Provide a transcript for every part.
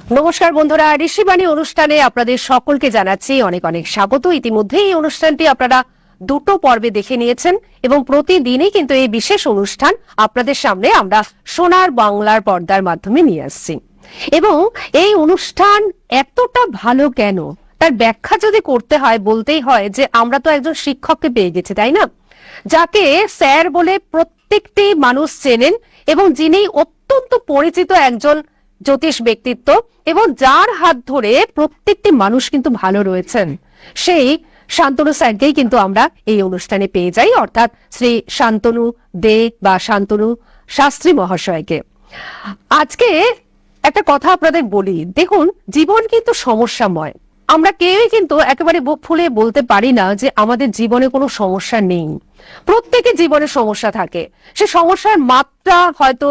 নমস্কার বন্ধুরা, ঋষিবাণী অনুষ্ঠানে আপনাদের সকলকে জানাচ্ছি অনেক অনেক স্বাগত। ইতিমধ্যে এই অনুষ্ঠানটি আপনারা দুটো পর্বে দেখে নিয়েছেন এবং প্রতিদিনই কিন্তু এই বিশেষ অনুষ্ঠান আপনাদের সামনে আমরা সোনার বাংলার পর্দার মাধ্যমে নিয়ে আসছি। এবং এই অনুষ্ঠান এতটা ভালো কেন তার ব্যাখ্যা যদি করতে হয়, বলতেই হয় যে আমরা তো একজন শিক্ষককে পেয়ে গেছি, তাই না? যাকে স্যার বলে প্রত্যেকটি মানুষ চেনেন এবং যিনি অত্যন্ত পরিচিত একজন জ্যোতিষ ব্যক্তিত্ব এবং যার হাত ধরে প্রত্যেকটি মানুষ কিন্তু ভালো রয়েছেন, সেই শান্তনু স্যারকেই কিন্তু আমরা এই অনুষ্ঠানে পেয়ে যাই, অর্থাৎ শ্রী শান্তনু দে বা শান্তনু শাস্ত্রী মহাশয়কে। আজকে একটা কথা আপনাদের বলি, দেখুন জীবন কিন্তু সমস্যাময়। আমরা কেউই কিন্তু একেবারে বুক ফুলে বলতে পারি না যে আমাদের জীবনে কোনো সমস্যা নেই। প্রত্যেকের জীবনে সমস্যা থাকে, সে সমস্যার মাত্রা হয়তো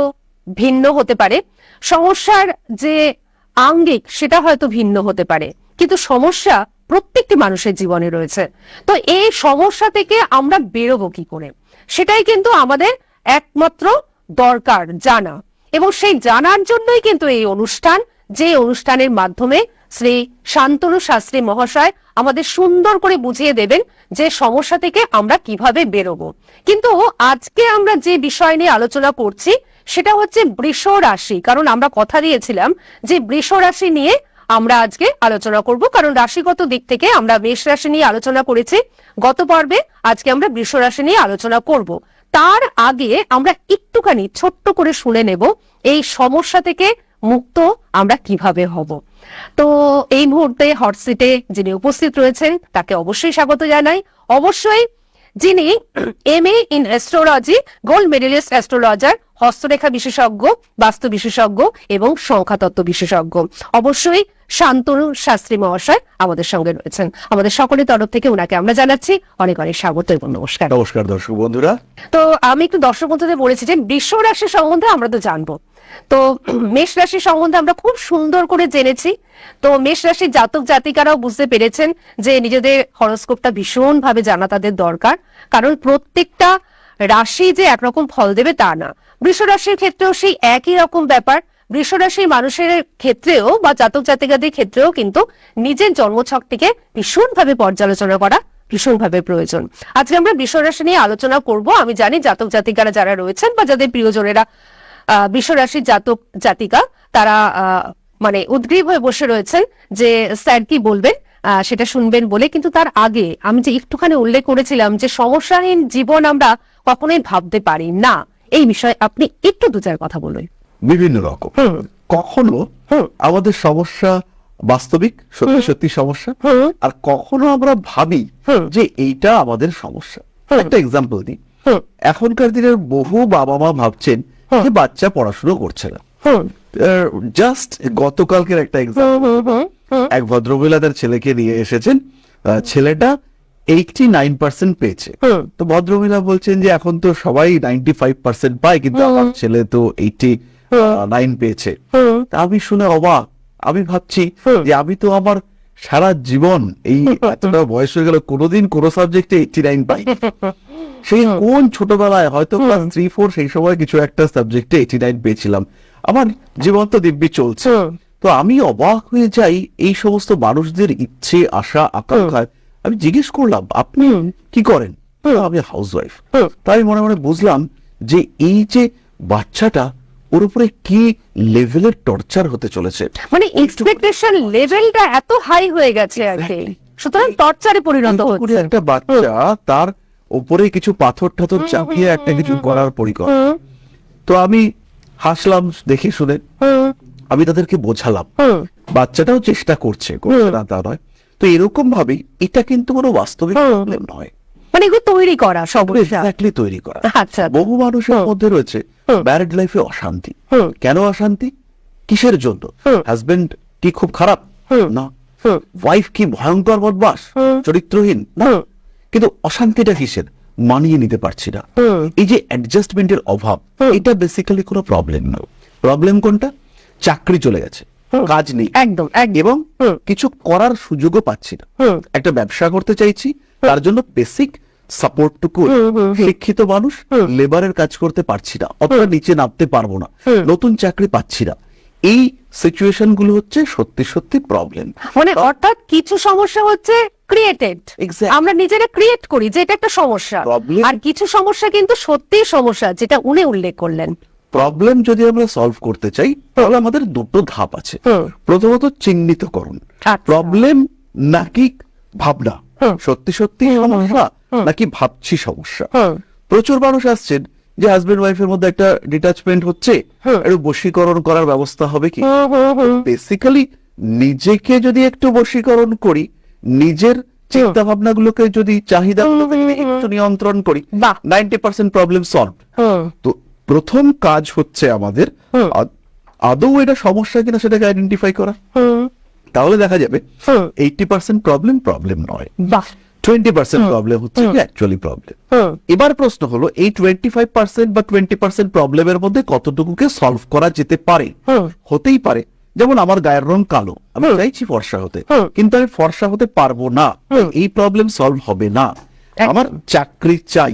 ভিন্ন হতে পারে, সমস্যার যে আঙ্গিক সেটা হয়তো ভিন্ন হতে পারে, কিন্তু সমস্যা প্রত্যেকটি মানুষের জীবনে রয়েছে। তো এই সমস্যা থেকে আমরা বেরোবো কি করে, সেটাই কিন্তু আমাদের একমাত্র দরকার জানা। এবং সেই জানার জন্যই কিন্তু এই অনুষ্ঠান, যে অনুষ্ঠানের মাধ্যমে শ্রী শান্তনু শাস্ত্রী মহাশয় আমাদের সুন্দর করে বুঝিয়ে দেবেন যে সমস্যা থেকে আমরা কিভাবে বেরোবো। কিন্তু আজকে আমরা যে বিষয় নিয়ে আলোচনা করছি সেটা হচ্ছে বৃষ রাশি। কারণ আমরা কথা দিয়েছিলাম যে বৃষ রাশি নিয়ে আমরা আজকে আলোচনা করব, কারণ রাশিগত দিক থেকে আমরা মেষ রাশি নিয়ে আলোচনা করেছি গত পর্বে, আজকে আমরা বৃষ রাশি নিয়ে আলোচনা করব। তার আগে আমরা একটুখানি ছোট্ট করে শুনে নেব এই সমস্যা থেকে মুক্ত আমরা কিভাবে হব। তো এই মুহূর্তে হট সিটে যিনি উপস্থিত রয়েছেন তাকে অবশ্যই স্বাগত জানাই। অবশ্যই যিনি MA in astrology, gold medalist astrologer, হস্তরেখা বিশেষজ্ঞ, বাস্তু বিশেষজ্ঞ এবং সংখ্যাতত্ত্ব বিশেষজ্ঞ, অবশ্যই শান্তনু শাস্ত্রী মহাশয় আমাদের সঙ্গে রয়েছেন। আমাদের সকলের তরফ থেকে ওনাকে আমরা জানাচ্ছি অনেক অনেক স্বাগত এবং নমস্কার। নমস্কার দর্শক বন্ধুরা। তো আমি একটু দর্শক বন্ধুদের বলেছি যে বৃষ রাশি সম্বন্ধে আমরা তো জানবো, তো মেষ রাশি সম্বন্ধে আমরা খুব সুন্দর করে জেনেছি। তো মেষ রাশির জাতক জাতিকারাও বুঝতে পেরেছেন যে নিজেদের হরোস্কোপটা ভীষণ ভাবে জানা তাদের দরকার, কারণ প্রত্যেকটা রাশি যে একরকম ফল দেবে তা না। বৃষ রাশির ক্ষেত্রেও সেই একই রকম ব্যাপার। বৃষ রাশির মানুষের ক্ষেত্রেও বা জাতক জাতিকাদের ক্ষেত্রেও কিন্তু নিজের জন্মছকটিকে ভীষণ ভাবে পর্যালোচনা করা ভীষণভাবে প্রয়োজন। আজকে আমরা বৃষ রাশি নিয়ে আলোচনা করব। আমি জানি জাতক জাতিকারা যারা রয়েছেন বা যাদের প্রিয়জনেরা বৃষ রাশির জাতক জাতিকা, তারা মানে উদ্গ্রীব হয়ে বসে রয়েছেন যে স্যার কি বলবেন সেটা শুনবেন বলে। কিন্তু তার আগে আমি যে একটুখানি উল্লেখ করেছিলাম যে সমস্যাহীন জীবন আমরা কখনোই ভাবতে পারি না, এই বিষয়ে আপনি একটু দু চার কথা বলুন। বিভিন্ন রকম, কখনো আমাদের সমস্যা বাস্তবিক সত্যি সত্যি সমস্যা, আর কখনো আমরা ভাবি যে এইটা আমাদের সমস্যা। একটা এক্সাম্পল দিই, এখনকার দিনের বহু বাবা মা ভাবছেন যে বাচ্চা পড়াশোনা করছে না। জাস্ট গতকালকের একটা এক্সাম্পল, এক ভদ্রমহিলা তার ছেলেকে নিয়ে এসেছেন, ছেলেটা 89% পেয়েছে। তো ভদ্রমহিলা বলছেন যে এখন তো সবাই 95% পায়, কিন্তু আমার ছেলে তো 89 পেয়েছে। তা আমি শুনে অবাক, আমি ভাবছি যে আমি তো আমার সারা জীবন এই এতটা বয়স হয়ে গেল কোনোদিন কোনো সাবজেক্টে 89 পাই। সেই কোন ছোটবেলায় হয়তো ক্লাস 3-4 সেই সময় কিছু একটা সাবজেক্টে 89 পেয়েছিলাম। আমার জীবন তো দিব্যি চলছে। তো আমি অবাক হয়ে যাই এই সমস্ত মানুষদের ইচ্ছে, আশা, আকাঙ্ক্ষায়। আমি জিজ্ঞেস করলাম আপনি কি করেন? আমি হাউসওয়াইফ। তাই মনে মনে বুঝলাম যে এই যে বাচ্চাটা, ওর উপরে কি লেভেলের টর্চার হতে চলেছে, মানে এক্সপেকটেশন লেভেলটা এত হাই হয়ে গেছে আর কি, সুতরাং টর্চারে পরিণত হচ্ছে। একটা বাচ্চা তার উপরে কিছু পাথর ঠাথর চাপিয়ে একটা কিছু করার পরিকল্পনা। তো আমি হাসলাম দেখে শুনে, আমি তাদেরকে বোঝালাম বাচ্চাটাও চেষ্টা করছে, করছে না তা নয়। তো এরকম ভাবে এটা কিন্তু কোনো বাস্তবিক প্রবলেম নয়, মানে এগুলো তৈরি করা সমস্যা, এক্স্যাক্টলি তৈরি করা। আচ্ছা, বহু মানুষের মধ্যে রয়েছে ম্যারিড লাইফে অশান্তি। কেন অশান্তি? কিসের জন্য? হাজবেন্ড কি খুব খারাপ? না। ওয়াইফ কি ভয়ঙ্কর বদমাশ, চরিত্রহীন? না। কিন্তু অশান্তিটা কিসের? মানিয়ে নিতে পারছি না। এই যে অ্যাডজাস্টমেন্টের অভাব, এটা বেসিক্যালি কোনো প্রবলেম না। প্রবলেম কোনটা? চাকরি চলে গেছে, কাজ নেই একদম, এবং কিছু করার সুযোগও পাচ্ছি না। একটা ব্যবসা করতে চাইছি, তার জন্য বেসিক সাপোর্টটুকু, শিক্ষিত মানুষ লেবারের কাজ করতে পারছি না, অথবা নিচে নামতে পারবো না, নতুন চাকরি পাচ্ছি না। এই সিচুয়েশন গুলো হচ্ছে সত্যি সত্যি প্রবলেম। মানে অর্থাৎ কিছু সমস্যা হচ্ছে ক্রিয়েটেড, Exactly. আমরা নিজেরা ক্রিয়েট করি যে এটা একটা সমস্যা, Problem- আর কিছু সমস্যা কিন্তু সত্যিই সমস্যা, যেটা উনি উল্লেখ করলেন। প্রবলেম যদি আমরা সলভ করতে চাই তাহলে আমাদের দুটো ধাপ আছে। প্রথমত চিহ্নিতকরণ, আচ্ছা। প্রবলেম নাকি ভাবনা, সত্যি সত্যি সমস্যা নাকি ভাবছি সমস্যা। প্রচুর মানুষ আসছেন যে হাজবেন্ড ওয়াইফের মধ্যে একটা ডিটাচমেন্ট হচ্ছে, একটু বশীকরণ করার ব্যবস্থা হবে কি। বেসিক্যালি নিজেকে যদি একটু বশীকরণ করি, নিজের চিন্তা ভাবনাগুলোকে যদি চাহিদাগুলোকে যদি একটু নিয়ন্ত্রণ করি, বাহ। 90% প্রবলেম সলভ। তো প্রথম কাজ হচ্ছে আমাদের আদৌ এটা সমস্যা কিনা সেটাকে আইডেন্টিফাই করা। তাহলে দেখা যাবে 80% প্রবলেম নয়, বাহ। 20% প্রবলেম হচ্ছে অ্যাকচুয়ালি প্রবলেম। এবার প্রশ্ন হলো এই 25% বা 20% প্রবলেমের মধ্যে কতটুকুকে সলভ করা যেতে পারে। হতেই পারে যেমন আমার গায়ের রং কালো, আমি চাইছি ফর্সা হতে, কিন্তু আমি ফর্সা হতে পারবো না, এই প্রবলেম সলভ হবে না। আমার চাকরি চাই,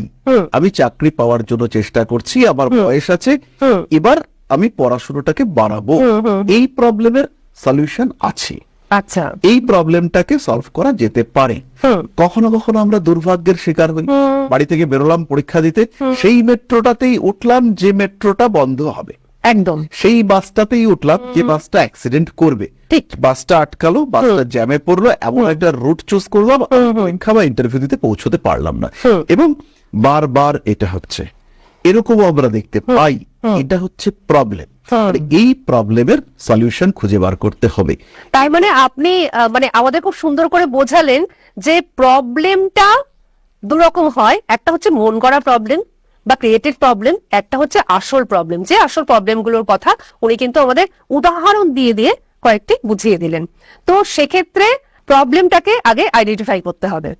আমি চাকরি পাওয়ার জন্য চেষ্টা করছি, আমার বয়স আছে, এবার আমি পড়াশোনাটাকে বাড়াবো, এই প্রবলেমের সলিউশন আছে। আচ্ছা। এই প্রবলেমটাকে সলভ করা যেতে পারে। কখনো কখনো আমরা দুর্ভাগ্যের শিকার হই, বাড়ি থেকে বেরোলাম পরীক্ষা দিতে, সেই মেট্রোটাতেই উঠলাম যে মেট্রোটা বন্ধ হবে, একদম সেই বাসটাতেই উঠলাম যে বাসটা অ্যাক্সিডেন্ট করবে, ঠিক। বাসটা আটকালো, বাসটা জ্যামে পড়লো, এমন একটা রুট চুজ করলাম, পরীক্ষা বা ইন্টারভিউ দিতে পৌঁছতে পারলাম না। এবং বারবার এটা হচ্ছে, এরকমও আমরা দেখতে পাই। এটা হচ্ছে প্রবলেম, এই প্রবলেমের সলিউশন খুঁজে বার করতে হবে। তাই মানে আপনি মানে আমাদের খুব সুন্দর করে বোঝালেন যে প্রবলেমটা দুরকম হয়, একটা হচ্ছে মন গড়া প্রবলেম বা ক্রিয়েটেড প্রবলেম, একটা হচ্ছে আসল প্রবলেম। যে আসল প্রবলেমগুলোর কথা উনি কিন্তু আমাদের উদাহরণ দিয়ে দিয়ে কয়েকটি বুঝিয়ে দিলেন। তো সেক্ষেত্রে প্রবলেমটাকে আগে আইডেন্টিফাই করতে হবে।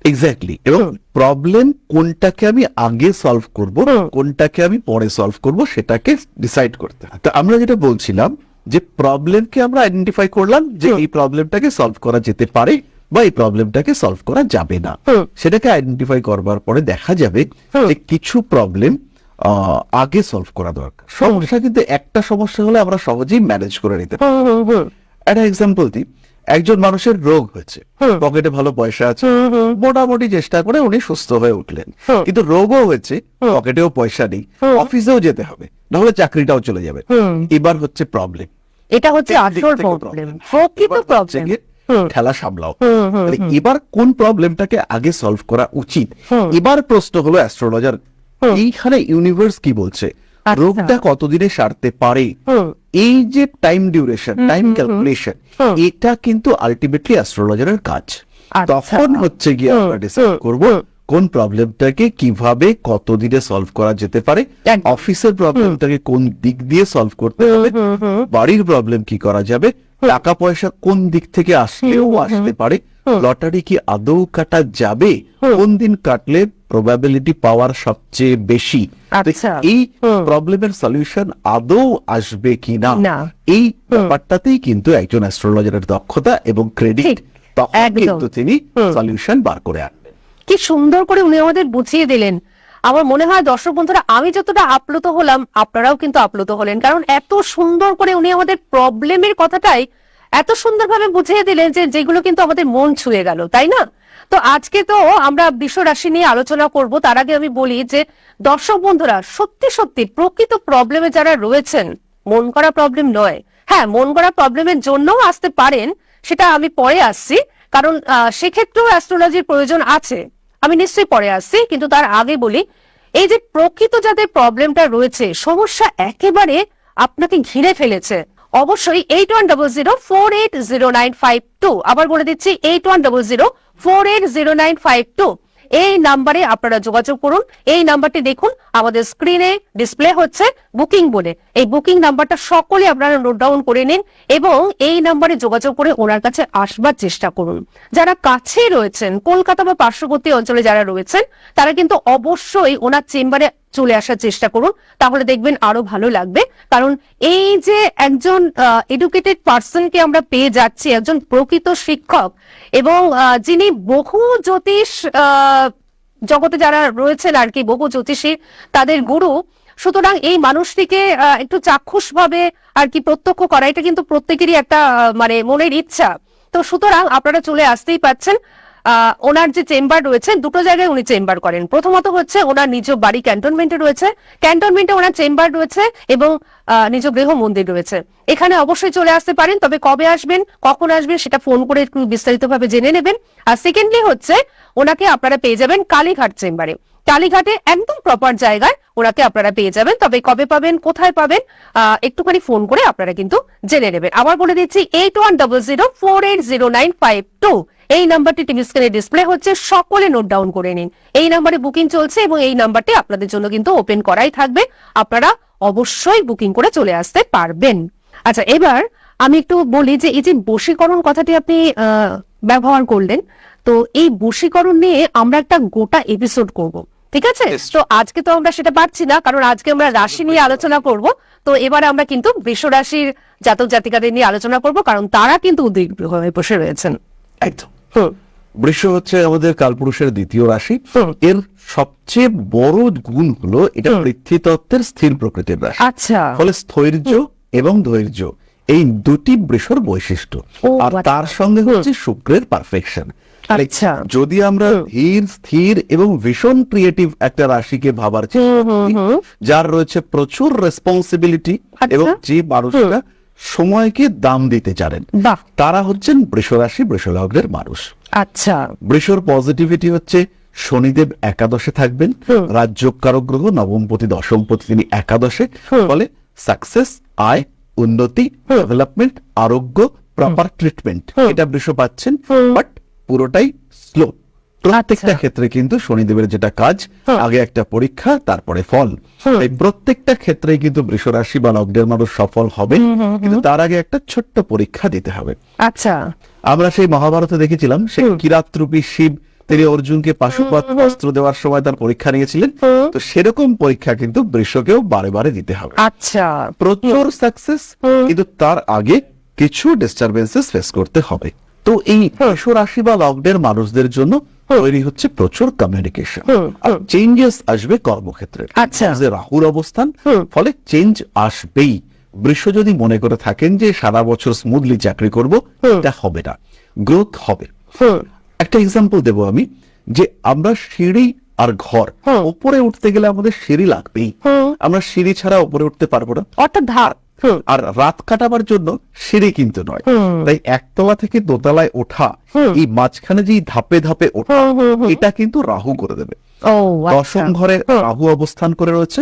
এক্স্যাক্টলি। এবং প্রবলেম কোনটাকে আমি আগে সলভ করব, কোনটাকে আমি পরে সলভ করব, সেটাকে ডিসাইড করতে হবে। তো আমরা যেটা বলছিলাম যে প্রবলেমকে আমরা আইডেন্টিফাই করলাম যে এই প্রবলেমটাকে সলভ করা যেতে পারে বা এই প্রবলেমটাকে সলভ করা যাবে না। সেটাকে আইডেন্টিফাই করবার পরে দেখা যাবে যে কিছু প্রবলেম আগে সলভ করা দরকার। সমস্যা কিন্তু একটা সমস্যা হলে আমরা সহজেই ম্যানেজ করে নিতে পারি। একটা এক্সাম্পল দিই, একজন মানুষের রোগ হয়েছে, পকেটে ভালো পয়সা আছে, মোটামুটি চেষ্টা করে উনি সুস্থ হয়ে উঠলেন, কিন্তু রোগও হয়েছে, পকেটেও পয়সা নেই, অফিসেও যেতে হবে, নাহলে চাকরিটাও চলে যাবে। এবার হচ্ছে প্রবলেম, এটা হচ্ছে আসল প্রবলেম, প্রকৃত প্রবলেম। ঠেলা সামলাও। তাহলে এবার কোন প্রবলেমটাকে আগে সলভ করা উচিত। এবার প্রশ্ন হলো অ্যাস্ট্রোলজার এইখানে ইউনিভার্স কি বলছে, রোগটা কতদিনে সারতে পারে। এই যে টাইম ডিউরেশন, টাইম ক্যালকুলেশন, এটা কিন্তু আলটিমেটলি অ্যাস্ট্রোলজারের কাজ। তখন হচ্ছে গিয়ে আমরা ডিসাইড করব কোন প্রবলেমটাকে কিভাবে কতদিনে সলভ করা যেতে পারে, অফিসের প্রবলেমটাকে কোন দিক দিয়ে সলভ করতে হবে, বাড়ির প্রবলেম কি করা যাবে, টাকা পয়সা কোন দিক থেকে আসলেও আসতে পারে, লটারি কি আদৌ কাটা যাবে, কোন দিন কাটলে প্রবাবিলিটি পাওয়ার সবচেয়ে বেশি, এই প্রবলেমের সলিউশন আদৌ আসবে কিনা, এই ব্যাপারটাতেই কিন্তু একজন অ্যাস্ট্রোলজারের দক্ষতা এবং ক্রেডিট। তখন কিন্তু তিনি সলিউশন বার করে আনবেন। কি সুন্দর করে উনি আমাদের বুঝিয়ে দিলেন। আমার মনে হয় দর্শক বন্ধুরা, আমি যতটা আপ্লুত হলাম আপনারাও কিন্তু আপ্লুত হলেন, কারণ এত সুন্দর করে উনি আমাদের প্রবলেমের কথাটাই এত সুন্দরভাবে বুঝিয়ে দিলেন যে যেগুলো কিন্তু আমাদের মন ছুঁয়ে গেল, তাই না? তো আজকে তো আমরা বৃষ রাশি নিয়ে আলোচনা করব, তার আগে আমি বলি যে দর্শক বন্ধুরা সত্যি সত্যি প্রকৃত প্রবলেমে যারা রয়েছেন, মন করা প্রবলেম নয়, হ্যাঁ মন করা প্রবলেমের জন্যও আসতে পারেন, সেটা আমি পরে আসছি, কারণ সেক্ষেত্রেও অ্যাস্ট্রোলজির প্রয়োজন আছে, আমি নিশ্চয়ই পরে আসছি। কিন্তু তার আগে বলি, এই যে প্রকৃত যাদের প্রবলেমটা রয়েছে, সমস্যা একেবারে আপনাকে ঘিরে ফেলেছে, অবশ্যই 8100480952, আবার বলে দিচ্ছি 8100480952, এই নাম্বারে আপনারা যোগাযোগ করুন। এই নাম্বারটি দেখুন আমাদের স্ক্রিনে ডিসপ্লে হচ্ছে বুকিং বলে, এই বুকিং নাম্বারটা সকলে আপনারা নোট ডাউন করে নিন এবং এই নাম্বারে যোগাযোগ করে ওনার কাছে আসবার চেষ্টা করুন। যারা কাছে রয়েছেন, কলকাতা বা পার্শ্ববর্তী অঞ্চলে যারা রয়েছেন, তারা কিন্তু অবশ্যই ওনার চেম্বারে চলে আসার চেষ্টা করুন, তাহলে দেখবেন আরো ভালো লাগবে। কারণ এই যে একজন এডুকেটেড পার্সনকে আমরা পেয়ে যাচ্ছি, একজন প্রকৃত শিক্ষক এবং যিনি বহু জ্যোতিষ জগতে যারা রয়েছেন আর কি, বহু জ্যোতিষী তাদের গুরু, সুতরাং এই মানুষটিকে একটু চাক্ষুষ ভাবে আর কি প্রত্যক্ষ করা, এটা কিন্তু প্রত্যেকেরই একটা মানে মনের ইচ্ছা। তো সুতরাং আপনারা চলে আসতেই পাচ্ছেন। ওনার যে চেম্বার রয়েছে, দুটো জায়গায় উনি চেম্বার করেন। প্রথমত হচ্ছে ওনার নিজ বাড়ি ক্যান্টনমেন্টে রয়েছে, ক্যান্টনমেন্টে ওনার চেম্বার রয়েছে এবং নিজ গৃহ মন্দির রয়েছে। এখানে অবশ্যই চলে আসতে পারেন, তবে কবে আসবেন কখন আসবেন সেটা ফোন করে একটু বিস্তারিতভাবে জেনে নেবেন। আর সেকেন্ডলি হচ্ছে ওনাকে আপনারা পেয়ে যাবেন কালীঘাট চেম্বারে। কালীঘাটে একদম প্রপার জায়গায় ওনাকে আপনারা পেয়ে যাবেন। তবে কবে পাবেন, কোথায় পাবেন, একটুখানি ফোন করে আপনারা কিন্তু জেনে নেবেন। আবার বলে দিচ্ছি 8100480952 এই নাম্বারটি টিভি স্ক্রিনে ডিসপ্লে হচ্ছে, সকলে নোট ডাউন করে নিন। এই নাম্বারে বুকিং চলছে এবং এই নাম্বারটি আপনাদের জন্য কিন্তু ওপেন করাই থাকবে, আপনারা অবশ্যই বুকিং করে চলে আসতে পারবেন। আচ্ছা, এবার আমি একটু বলি যে এই যে বশীকরণ কথাটি আপনি ব্যবহার করলেন, তো এই বশীকরণ নিয়ে আমরা একটা গোটা এপিসোড করব, ঠিক আছে? তো আজকে তো আমরা সেটা পারছি না, কারণ আজকে আমরা রাশি নিয়ে আলোচনা করব। তো এবারে আমরা কিন্তু বৃষ রাশির জাতক জাতিকাদের নিয়ে আলোচনা করব, কারণ তারা কিন্তু উদ্বিগ্ন হয়ে বসে রয়েছেন। একদম। বৃষ হচ্ছে আমাদের কালপুরুষের দ্বিতীয় রাশি। এর সবচেয়ে বড় গুণ হলো এটা পৃথ্বীতত্ত্বের স্থির প্রকৃতির রাশি। আচ্ছা, ফলে স্থৈর্য এবং ধৈর্য এই দুটি বৃষর বৈশিষ্ট্য। আর তার সঙ্গে হচ্ছে শুক্রের পারফেকশন। আচ্ছা, যদি আমরা ধীর স্থির এবং ভীষণ ক্রিয়েটিভ একটা রাশিকে ভাবার চেষ্টা করি, যার রয়েছে প্রচুর রেসপন্সিবিলিটি এবং যে মানুষরা সময়কে দাম দিতে জানেন, বাহ, তারা হচ্ছেন বৃষ রাশি বৃষ লগ্নের মানুষ। আচ্ছা, বৃষর পজিটিভিটি হচ্ছে শনিদেব একাদশে থাকবেন, রাজ্যকারক গ্রহ নবমপতি দশমপতি তিনি একাদশে। ফলে সাকসেস, আয়, উন্নতি, ডেভেলপমেন্ট, আরোগ্য, প্রপার ট্রিটমেন্ট এটা বৃষ পাচ্ছেন, বাট পুরোটাই স্লো। প্রত্যেকটা ক্ষেত্রে কিন্তু শনিদেবের যেটা কাজ, আগে একটা পরীক্ষা তারপরে ফল। এই প্রত্যেকটা ক্ষেত্রে কিন্তু বৃষ রাশি বা লগ্নের মানুষ সফল হবে, কিন্তু তার আগে একটা ছোট্ট পরীক্ষা দিতে হবে। আচ্ছা, আমরা সেই মহাভারতে দেখেছিলাম, সেই কিরাতরূপী শিব তিনি অর্জুনকে পাশুপাত অস্ত্র দেওয়ার সময় তার পরীক্ষা নিয়েছিলেন। তো সেরকম পরীক্ষা কিন্তু বৃষকেও বারে বারে দিতে হবে। আচ্ছা, প্রচুর সাকসেস, কিন্তু তার আগে কিছু ডিস্টারবেন্সেস ফেস করতে হবে। তো এই বৃষ রাশি বা লগ্নের মানুষদের জন্য তৈরি হচ্ছে প্রচুর কমিউনিকেশন, আর চেঞ্জেস আসবে কর্মক্ষেত্রে। আচ্ছা, যে রাহুর অবস্থান, ফলে চেঞ্জ আসবেই। বৃষ যদি মনে করে থাকেন যে সারা বছর স্মুথলি চাকরি করব, এটা হবে না, গ্রোথ হবে। একটা এক্সাম্পল দেবো আমি, যে আমরা সিঁড়ি আর ঘর, উপরে উঠতে গেলে আমাদের সিঁড়ি লাগবেই, আমরা সিঁড়ি ছাড়া উপরে উঠতে পারবো না। অর্থাৎ ধার। আর রাত কাটাবার জন্য সিঁড়ি কিন্তু নয়। তাই একতলা থেকে দোতলায় ওঠা, এই মাঝখানে যে ধাপে ধাপে ওঠা, এটা কিন্তু রাহু করে দেবে। দশম ঘরে রাহু অবস্থান করে রয়েছে।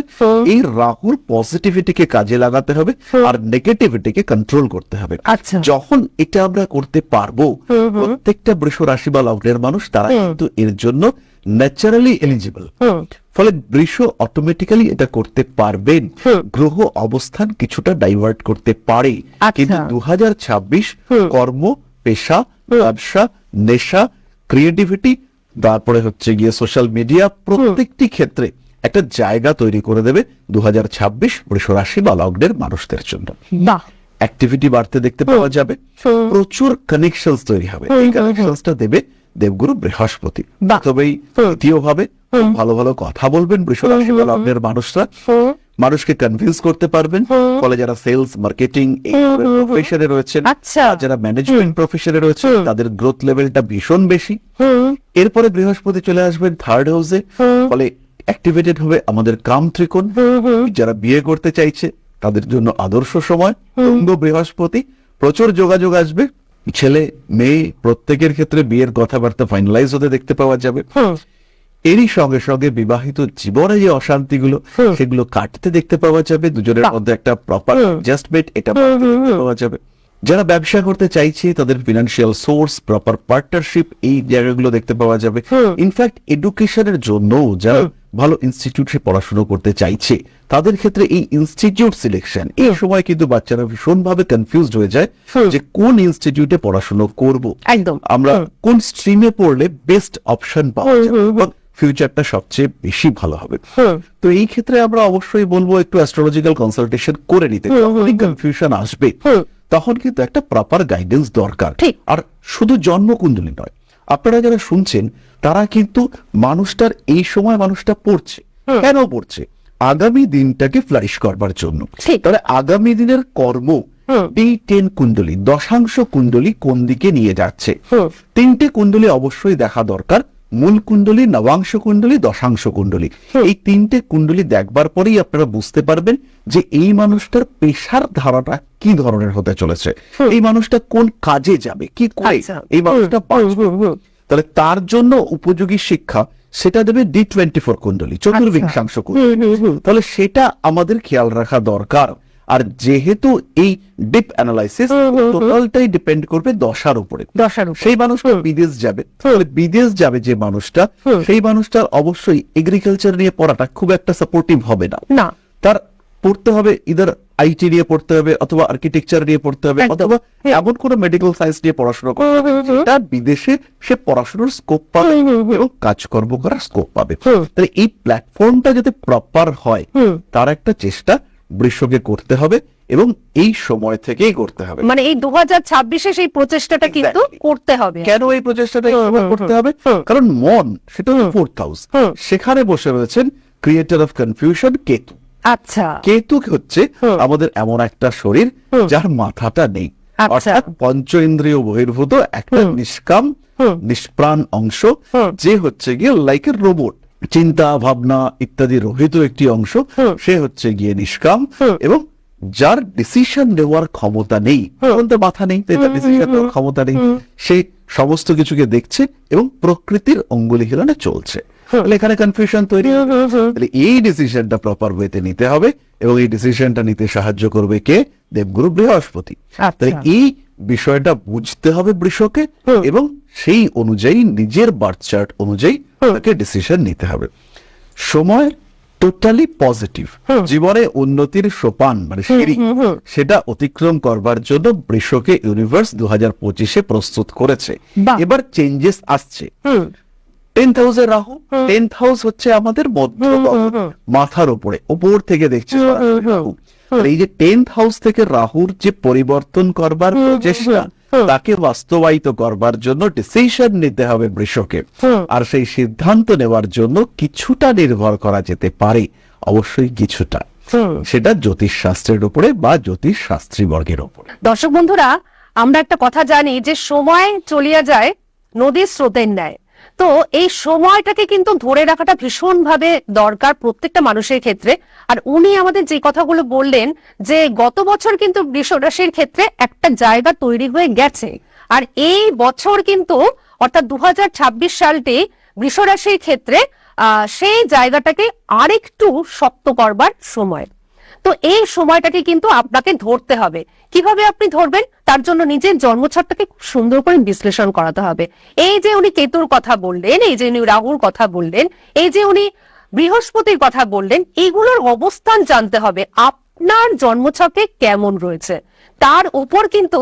এই রাহুর পজিটিভিটিকে কাজে লাগাতে হবে আর নেগেটিভিটিকে কন্ট্রোল করতে হবে। যখন এটা আমরা করতে পারবো, প্রত্যেকটা বৃষ রাশি বা লগ্নের মানুষ তারা কিন্তু এর জন্য ন্যাচারালি এলিজিবল। ফলে বৃষ অটোমেটিক্যালি এটা করতে পারবেন। গ্রহ অবস্থান কিছুটা ডাইভার্ট করতে পারে, কিন্তু 2026 কর্ম, পেশা, ব্যবসা, নেশা, ক্রিয়েটিভিটি, তারপরে হচ্ছে গিয়ে সোশ্যাল মিডিয়া, প্রত্যেকটি ক্ষেত্রে একটা জায়গা তৈরি করে দেবে 2026 বৃষ রাশি বা লগ্নের মানুষদের জন্য। অ্যাক্টিভিটি বাড়তে দেখতে পাওয়া যাবে, প্রচুর কানেকশনস তৈরি হবে। এই কানেকশনসটা দেবে দেবগুরু বৃহস্পতি। তবেই তৃতীয় ভাবে ভালো ভালো কথা বলবেন বৃষ রাশি বা লগ্নের মানুষরা, মানুষকে কনভিন্স করতে পারবেন। ফলে যারা সেলস, মার্কেটিং প্রফেশনে রয়েছেন, যারা ম্যানেজমেন্ট প্রফেশনে রয়েছেন, তাদের গ্রোথ লেভেলটা ভীষণ বেশি। এরপরে বৃহস্পতি চলে আসবেন থার্ড হাউসে, ফলে অ্যাক্টিভেটেড হবে আমাদের কাম ত্রিকোণ। যারা বিয়ে করতে চাইছে তাদের জন্য আদর্শ সময়। বৃহস্পতি, প্রচুর যোগাযোগ আসবে, ছেলে মেয়ে প্রত্যেকের ক্ষেত্রে বিয়ের কথাবার্তা ফাইনালাইজ হতে দেখতে পাওয়া যাবে। এরই সঙ্গে সঙ্গে বিবাহিত জীবনে যে অশান্তিগুলো, সেগুলো কাটতে দেখতে পাওয়া যাবে। দুজনের মধ্যে একটা প্রপার অ্যাডজাস্টমেন্ট এটা পাওয়া যাবে। যারা ব্যবসা করতে চাইছে তাদের ফিনান্সিয়াল সোর্স, প্রপার পার্টনারশিপ, এই জায়গাগুলো দেখতে পাওয়া যাবে। ইনফ্যাক্ট এডুকেশনের জন্য যারা ভালো ইনস্টিটিউটে পড়াশোনা করতে চাইছে, তাদের ক্ষেত্রে এই ইনস্টিটিউট সিলেকশন, এই সময় কিন্তু বাচ্চারা ভীষণ ভাবে কনফিউজড হয়ে যায় যে কোন ইনস্টিটিউটে পড়াশোনা করব, একদম আমরা কোন স্ট্রিমে পড়লে বেস্ট অপশন পাওয়া যাবে, ফিউচারটা সবচেয়ে বেশি ভালো হবে। তো এই ক্ষেত্রে আমরা অবশ্যই বলবো একটু অ্যাস্ট্রোলজিক্যাল কনসালটেশন করে নিতে। কনফিউশন আসবে, তখন কিন্তু একটা প্রপার গাইডেন্স দরকার। আর শুধু জন্মকুণ্ডলী নয়, আপনারা যারা শুনছেন তারা কিন্তু মানুষটার এই সময় মানুষটা পড়ছে, কেন পড়ছে, আগামী দিনটাকে ফ্লারিশ করবার জন্য। ঠিক। তাহলে আগামী দিনের কর্ম B10 কুণ্ডলী, দশাংশ কুণ্ডলী কোন দিকে নিয়ে যাচ্ছে, তিনটে কুণ্ডলী অবশ্যই দেখা দরকার। মূল কুণ্ডলী, নবাংশ কুণ্ডলী, দশাংশ কুণ্ডলী। এই তিনটে কুণ্ডলী দেখবার পরেই আপনারা বুঝতে পারবেন যে এই মানুষটার পেশার ধারাটা কি ধরনের হতে চলেছে, এই মানুষটা কোন কাজে যাবে, কি করে আচ্ছা। এই মানুষটা বাঁচবে। তাহলে তার জন্য উপযোগী শিক্ষা সেটা দেবে D24 কুণ্ডলী, চতুর্ভিক্ষাংশ কুণ্ডলী। তাহলে সেটা আমাদের খেয়াল রাখা দরকার। আর যেহেতু এই ডিপ অ্যানালাইসিস টোটালটাই ডিপেন্ড করবে দশার উপরে, সেই মানুষটা বিদেশ যাবে, তাহলে বিদেশ যাবে যে মানুষটা, সেই মানুষটার অবশ্যই এগ্রিকালচার নিয়ে পড়াটা খুব একটা সাপোর্টিভ হবে না। না, তার পড়তে হবে ইদার আইটি নিয়ে পড়তে হবে, অথবা আর্কিটেকচার নিয়ে পড়তে হবে, একদম। অথবা এমন কোন মেডিকেল সায়েন্স নিয়ে পড়াশোনা করতে হবে যেটা বিদেশে সে পড়াশোনার স্কোপ পাবে এবং কাজকর্ম করার স্কোপ পাবে। তাহলে এই প্ল্যাটফর্মটা যাতে প্রপার হয় তার একটা চেষ্টা বৃষকে করতে হবে, এবং এই সময় থেকেই করতে হবে। মানে এই 2026-এ সেই প্রচেষ্টাটা কিন্তু Exactly. করতে হবে। কেন এই প্রচেষ্টাটা করতে হবে? কারণ মন সেটা 4th হাউস, সেখানে বসে রয়েছেন ক্রিয়েটর অফ কনফিউশন কেতু। আচ্ছা, কেতু হচ্ছে আমাদের এমন একটা শরীর যার মাথাটা নেই, আচ্ছা। অর্থাৎ পঞ্চ ইন্দ্রিয় বহির্ভূত একটা নিষ্কাম নিষ্প্রাণ অংশ, যে হচ্ছে গিয়ে লাইক এ রোবট, চিন্তা ভাবনা ইত্যাদি রহিত একটি অংশ, সে হচ্ছে গিয়ে নিষ্কাম, এবং যার ডিসিশন নেওয়ার ক্ষমতা নেই, কারণ তার মাথা নেই, তাই তার ডিসিশন নেওয়ার ক্ষমতা নেই, সে সমস্ত কিছুকে দেখছে এবং প্রকৃতির অঙ্গুলি হিলনে চলছে। তাহলে এখানে কনফিউশন তৈরি হবে। তাহলে এই ডিসিশনটা প্রপার ওয়েতে নিতে হবে, এবং এই ডিসিশনটা নিতে সাহায্য করবে কে? দেবগুরু বৃহস্পতি। তাহলে এই বিষয়টা বুঝতে হবে বৃষকে, এবং সেই অনুযায়ী নিজের বার্থ চার্ট অনুযায়ী তাকে ডিসিশন নিতে হবে। সময় টোটালি পজিটিভ, জীবনে উন্নতির সোপান মানে সিঁড়ি, সেটা অতিক্রম করবার জন্য বৃষকে ইউনিভার্স 2025-এ প্রস্তুত করেছে। বাহ। এবার চেঞ্জেস আসছে। 10th হাউসে রাহু, 10th হাউস হচ্ছে আমাদের মধ্য মাথার উপরে, উপর থেকে দেখছে রাহু। এই যে 10th হাউস থেকে রাহুর যে পরিবর্তন করবার প্রচেষ্টা, তাকে বাস্তবায়িত করবার জন্য ডিসিশন নিতে হবে বৃষকে। আর সেই সিদ্ধান্ত নেওয়ার জন্য কিছুটা নির্ভর করা যেতে পারে, অবশ্যই কিছুটা, সেটা জ্যোতিষ শাস্ত্রের উপরে বা জ্যোতিষ শাস্ত্রী বর্গের উপরে। দর্শক বন্ধুরা, আমরা একটা কথা জানি যে সময় চলিয়া যায় নদীর স্রোতের ন্যায়। তো এই সময়টাকে কিন্তু ধরে রাখাটা ভীষণ ভাবে দরকার প্রত্যেকটা মানুষের ক্ষেত্রে। আর উনি আমাদের যে কথাগুলো বললেন যে গত বছর কিন্তু বৃষ রাশির ক্ষেত্রে একটা জায়গা তৈরি হয়ে গেছে, আর এই বছর কিন্তু অর্থাৎ 2026 সালটি বৃষ রাশির ক্ষেত্রে সেই জায়গাটাকে আরেকটু শক্ত করবার সময়। তো এই সময়টাকে কিন্তু আপনাকে ধরতে হবে। কিভাবে আপনি ধরবেন? তার জন্য নিজের জন্মছকটাকে খুব সুন্দর করে বিশ্লেষণ করাতে হবে। এই যে উনি কেতুর কথা বললেন, এই যে উনি রাহুর কথা বললেন, এই যে উনি বৃহস্পতির কথা বললেন, এগুলোর অবস্থান জানতে হবে আপনার জন্মছকে কেমন রয়েছে, তার উপর কিন্তু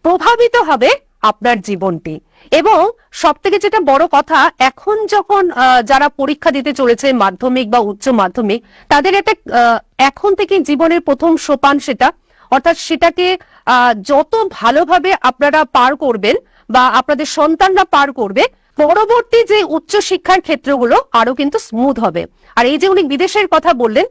প্রভাবিত হবে আপনার জীবনটি। এবং সব থেকে যেটা বড় কথা, এখন যখন যারা পরীক্ষা দিতে চলেছে মাধ্যমিক বা উচ্চ মাধ্যমিক, তাদের একটা এখন থেকে জীবনের প্রথম সোপান সেটা, অর্থাৎ সেটাকে যত ভালোভাবে আপনারা পার করবেন বা আপনাদের সন্তানরা পার করবে, পরবর্তী যে উচ্চ শিক্ষার ক্ষেত্রগুলো আরো কিন্তু স্মুথ হবে। আর এই যে উনি বিদেশের কথা বললেন,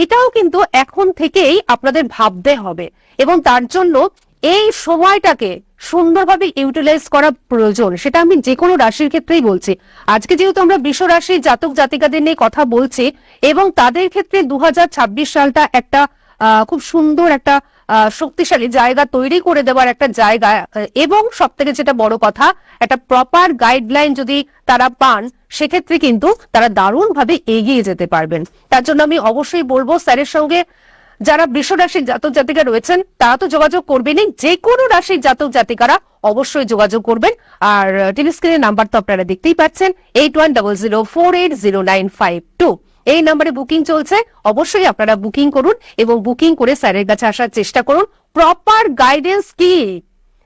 এটাও কিন্তু এখন থেকেই আপনাদের ভাবতে হবে, এবং তার জন্য এই সময়টাকে সুন্দরভাবে ইউটিলাইজ করা প্রয়োজন। সেটা আমি যে কোনো রাশির ক্ষেত্রেই বলছি। আজকে যেহেতু আমরা বৃষ রাশির জাতক জাতিকাদের নিয়ে কথা বলছি, এবং তাদের ক্ষেত্রে 2026 সালটা একটা খুব সুন্দর একটা শক্তিশালী জায়গা তৈরি করে দেওয়ার একটা জায়গা, এবং সব থেকে যেটা বড় কথা, একটা প্রপার গাইডলাইন যদি তারা পান, সেক্ষেত্রে কিন্তু তারা দারুণভাবে এগিয়ে যেতে পারবেন। তার জন্য আমি অবশ্যই বলবো স্যারের সঙ্গে যারা বৃষ রাশির জাতক জাতিকা রয়েছেন তারা তো যোগাযোগ করবেনই, যে কোনো রাশির জাতক জাতিকারা অবশ্যই যোগাযোগ করবেন। আর টিভি স্ক্রিনের নাম্বার তো আপনারা দেখতেই পাচ্ছেন, 8100480952। এই নাম্বারে বুকিং চলছে, অবশ্যই আপনারা বুকিং করুন এবং বুকিং করে স্যারের কাছে আসার চেষ্টা করুন। প্রপার গাইডেন্স কি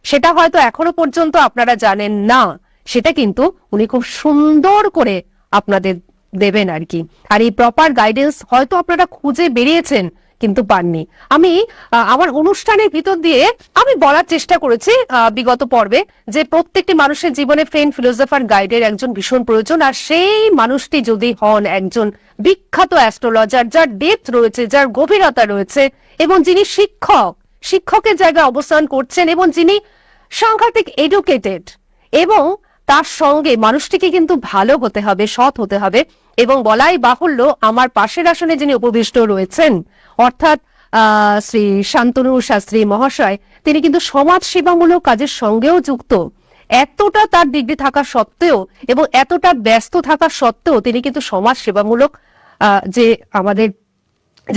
সেটা হয়তো এখনো পর্যন্ত আপনারা জানেন না, সেটা কিন্তু উনি খুব সুন্দর করে আপনাদের দেবেন আর কি। আর এই প্রপার গাইডেন্স হয়তো আপনারা খুঁজে বেরিয়েছেন, কিন্তু পাননি। আমি আমার অনুষ্ঠানের ভিতর দিয়ে আমি বলার চেষ্টা করেছি বিগত পর্বে যে প্রত্যেকটি মানুষের জীবনে ফ্রেন্ড, ফিলোসফার, গাইডের একজন ভীষণ প্রয়োজন। আর সেই মানুষটি যদি হন একজন বিখ্যাত অ্যাস্ট্রোলজার, যার ডেপথ রয়েছে, যার গভীরতা রয়েছে, এবং যিনি শিক্ষকের জায়গায় অবস্থান করছেন, এবং যিনি সাংঘাতিক এডুকেটেড, এবং তার সঙ্গে মানুষটিকে কিন্তু ভালো হতে হবে, সৎ হতে হবে। এবং বলাই বাহুল্য, আমার পাশের আসনে যিনি উপবিষ্ট রয়েছেন, অর্থাৎ শ্রী শান্তনু শাস্ত্রী মহাশয়, তিনি কিন্তু সমাজ সেবামূলক কাজের সঙ্গেও যুক্ত। এতটা তার ডিগ্রি থাকা সত্ত্বেও এবং এতটা ব্যস্ত থাকা সত্ত্বেও তিনি কিন্তু সমাজ সেবামূলক যে আমাদের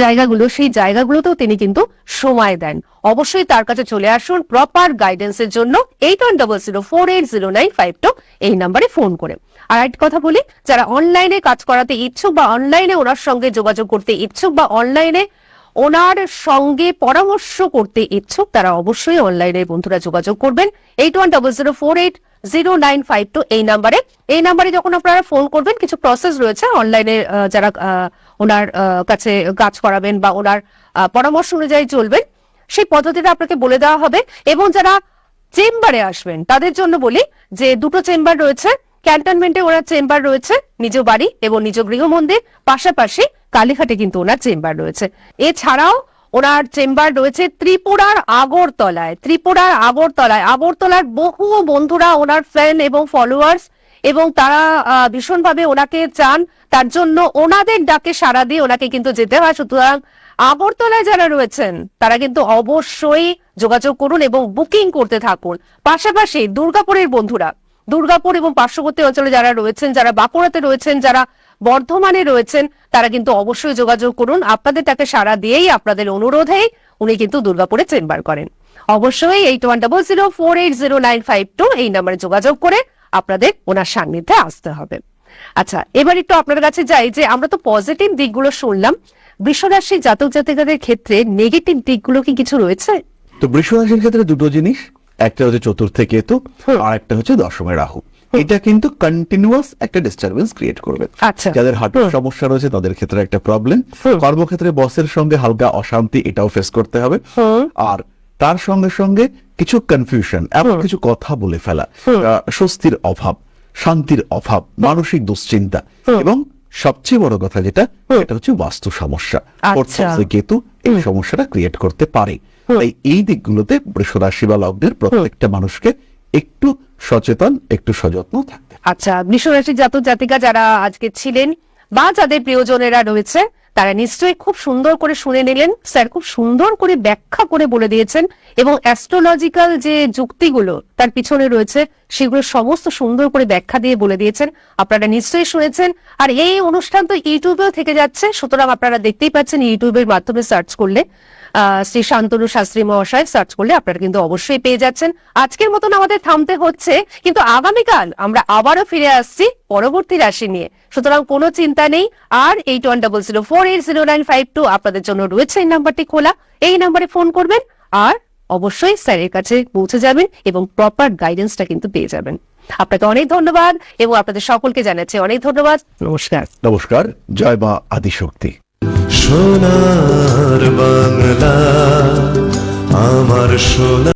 জায়গাগুলো, সেই জায়গাগুলোতেও তিনি কিন্তু সময় দেন। অবশ্যই তার কাছে চলে আসুন প্রপার গাইডেন্সের জন্য 8100480952 এই নাম্বারে ফোন করে। আর একটা কথা বলি, যারা অনলাইনে কাজ করাতে ইচ্ছুক বা অনলাইনে ওনার সঙ্গে যোগাযোগ করতে ইচ্ছুক বা অনলাইনে ওনার সঙ্গে পরামর্শ করতে ইচ্ছুক, তারা অবশ্যই অনলাইনে বন্ধুরা যোগাযোগ করবেন 8100480952 এই নাম্বারে যখন আপনারা ফোন করবেন, কিছু প্রসেস রয়েছে অনলাইনে, যারা ওনার কাছে কাজ করাবেন বা ওনার পরামর্শ অনুযায়ী চলবেন, সেই পদ্ধতিটা আপনাকে বলে দেওয়া হবে। এবং যারা চেম্বারে আসবেন তাদের জন্য বলি যে দুটো চেম্বার রয়েছে, ক্যান্টনমেন্টে ওনার চেম্বার রয়েছে, নিজ বাড়ি এবং নিজ গৃহমন্দির, পাশাপাশি কালীঘাটে কিন্তু ওনার চেম্বার রয়েছে। এছাড়াও ওনার চেম্বার রয়েছে ত্রিপুরার আগরতলার বহু বন্ধুরা ওনার ফ্যান এবং ফলোয়ার্স, এবং তারা ভীষণভাবে ওনাকে চান, তার জন্য ওনাদের ডাকে সাড়া দিয়ে ওনাকে কিন্তু যেতে হয়। সুতরাং আগরতলায় যারা রয়েছেন তারা কিন্তু অবশ্যই যোগাযোগ করুন এবং বুকিং করতে থাকুন। পাশাপাশি দুর্গাপুরের বন্ধুরা, দুর্গাপুর এবং পার্শ্ববর্তী অঞ্চলে যারা রয়েছেন, যারা বাঁকুড়াতে রয়েছেন, যারা বর্ধমানে রয়েছেন, তারা কিন্তু অবশ্যই যোগাযোগ করুন। আপনাদের তাকে সাড়া দিয়েই, আপনাদের অনুরোধেই উনি কিন্তু দুর্গাপুরে চেম্বার করেন। অবশ্যই 8100480952 এই নাম্বারে যোগাযোগ করে আপনাদের ওনার সান্নিধ্যে আসতে হবে। আচ্ছা, এবার একটু আপনার কাছে যাই যে আমরা তো পজিটিভ দিকগুলো শুনলাম, বৃষরাশি জাতক জাতিকাদের ক্ষেত্রে নেগেটিভ দিকগুলো কি কিছু রয়েছে? তো বৃষ রাশির ক্ষেত্রে দুটো জিনিস, একটা হচ্ছে চতুর্থে কেতু আর একটা হচ্ছে দশমে রাহু। এটা কিন্তু কন্টিনিউয়াস একটা ডিস্টারবেন্স ক্রিয়েট করবে। আচ্ছা। যাদের হার্টের সমস্যা রয়েছে তাদের ক্ষেত্রে একটা প্রবলেম, কর্মক্ষেত্রে বসের সঙ্গে হালকা অশান্তি, এটাও ফেস করতে হবে। আর তার সঙ্গে সঙ্গে কিছু কনফিউশন, এমন কিছু কথা বলে ফেলা, স্বস্তির অভাব, শান্তির অভাব, মানসিক দুশ্চিন্তা, এবং সবচেয়ে বড় কথা যেটা, এটা হচ্ছে বাস্তু সমস্যা। কেতু এই সমস্যাটা ক্রিয়েট করতে পারে। তাই এই দিকগুলোতে বৃষ রাশি বা লগ্নের প্রত্যেকটা মানুষকে একটু সচেতন, একটু সযত্ন থাকতে। আচ্ছা, বৃষ রাশির জাতক জাতিকা যারা আজকে ছিলেন বা যাদের প্রিয়জনেরা রয়েছে, তারা নিশ্চয়ই খুব সুন্দর করে শুনে নিলেন। স্যার খুব সুন্দর করে ব্যাখ্যা করে বলে দিয়েছেন, এবং অ্যাস্ট্রোলজিক্যাল যে যুক্তিগুলো তার পিছনে রয়েছে সেগুলো সমস্ত সুন্দর করে ব্যাখ্যা দিয়ে বলে দিয়েছেন। আপনারা নিশ্চয়ই শুনেছেন। আর এই অনুষ্ঠান তো ইউটিউবেও থেকে যাচ্ছে, সুতরাং আপনারা দেখতেই পাচ্ছেন ইউটিউবের মাধ্যমে সার্চ করলে শ্রী শান্তনু শাস্ত্রী মহাশয় সার্চ করলে আপনারা কিন্তু অবশ্যই পেয়ে যাচ্ছেন। আজকের মতন আমাদের থামতে হচ্ছে, কিন্তু আগামীকাল আমরা আবারও ফিরে আসছি পরবর্তী রাশি নিয়ে। সুতরাং কোনো চিন্তা নেই। আর 8100480952 আপনাদের জন্য রয়েছে এই নাম্বারটি খোলা, এই নাম্বারে ফোন করবেন আর অবশ্যই স্যারের কাছে পৌঁছে যাবেন এবং প্রপার গাইডেন্সটা কিন্তু পেয়ে যাবেন। আপনাকে অনেক ধন্যবাদ এবং আপনাদের সকলকে জানাচ্ছি অনেক ধন্যবাদ। নমস্কার। নমস্কার। জয় মা আদিশক্তি। সোনার বাংলা, আমার সোনা।